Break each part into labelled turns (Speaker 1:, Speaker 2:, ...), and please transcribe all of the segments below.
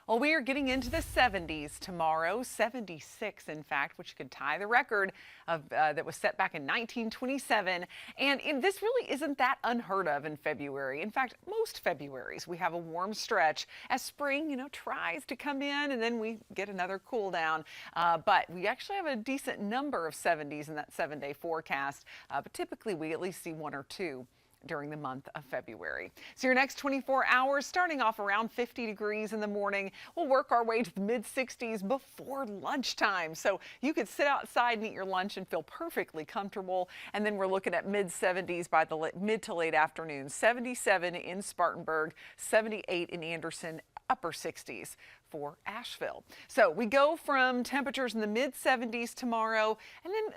Speaker 1: Well, we are getting into the 70s tomorrow, 76 in fact, which could tie the record of that was set back in 1927. And this really isn't that unheard of in February. In fact, most Februaries we have a warm stretch as spring, tries to come in, and then we get another cool down. But we actually have a decent number of 70s in that 7-day forecast. But typically we at least see one or two during the month of February. So your next 24 hours starting off around 50 degrees in the morning. We'll work our way to the mid 60s before lunchtime. So you could sit outside and eat your lunch and feel perfectly comfortable. And then we're looking at mid 70s by the mid to late afternoon. 77 in Spartanburg, 78 in Anderson, upper 60s for Asheville. So we go from temperatures in the mid 70s tomorrow, and then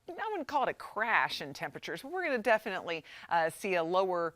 Speaker 1: I wouldn't call it a crash in temperatures, but we're going to definitely see a lower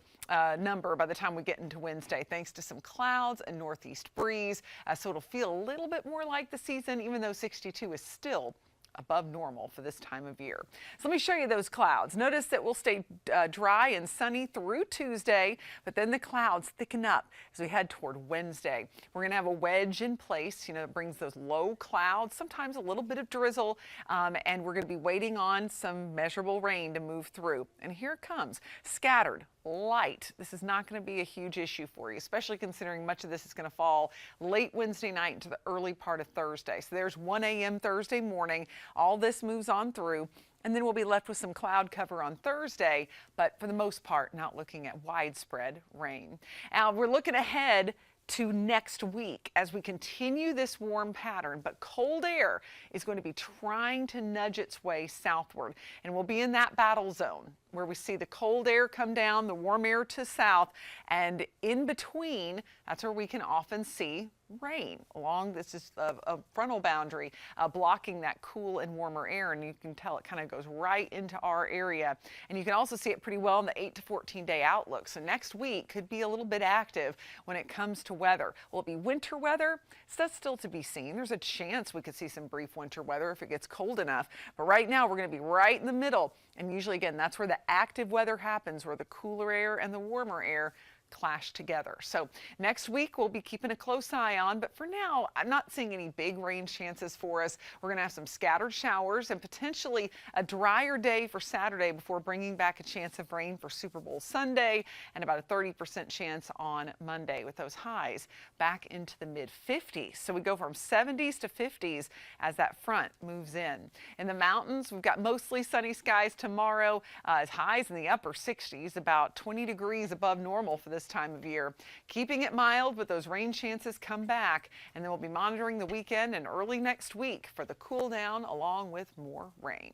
Speaker 1: number by the time we get into Wednesday, thanks to some clouds and northeast breeze. So it'll feel a little bit more like the season, even though 62 is still above normal for this time of year. So let me show you those clouds. Notice that we'll stay dry and sunny through Tuesday, but then the clouds thicken up as we head toward Wednesday. We're going to have a wedge in place, that brings those low clouds, sometimes a little bit of drizzle, and we're going to be waiting on some measurable rain to move through. And here it comes, scattered, light. This is not going to be a huge issue for you, especially considering much of this is going to fall late Wednesday night into the early part of Thursday. So there's 1 a.m. Thursday morning. All this moves on through, and then we'll be left with some cloud cover on Thursday, but for the most part, not looking at widespread rain. Now, we're looking ahead to next week as we continue this warm pattern, but cold air is going to be trying to nudge its way southward, and we'll be in that battle zone where we see the cold air come down, the warm air to south, and in between, that's where we can often see rain along this is a frontal boundary blocking that cool and warmer air, and you can tell it kind of goes right into our area. And you can also see it pretty well in the 8 to 14 day outlook. So next week could be a little bit active when it comes to weather. Will it be winter weather? So that's still to be seen. There's a chance we could see some brief winter weather if it gets cold enough, but right now we're going to be right in the middle, and usually again that's where the active weather happens, where the cooler air and the warmer air clash together. So next week we'll be keeping a close eye on, but for now I'm not seeing any big rain chances for us. We're going to have some scattered showers and potentially a drier day for Saturday before bringing back a chance of rain for Super Bowl Sunday, and about a 30% chance on Monday, with those highs back into the mid 50s. So we go from 70s to 50s as that front moves in. In the mountains, we've got mostly sunny skies tomorrow, highs in the upper 60s, about 20 degrees above normal for this time of year. Keeping it mild, but those rain chances come back, and then we'll be monitoring the weekend and early next week for the cool down along with more rain.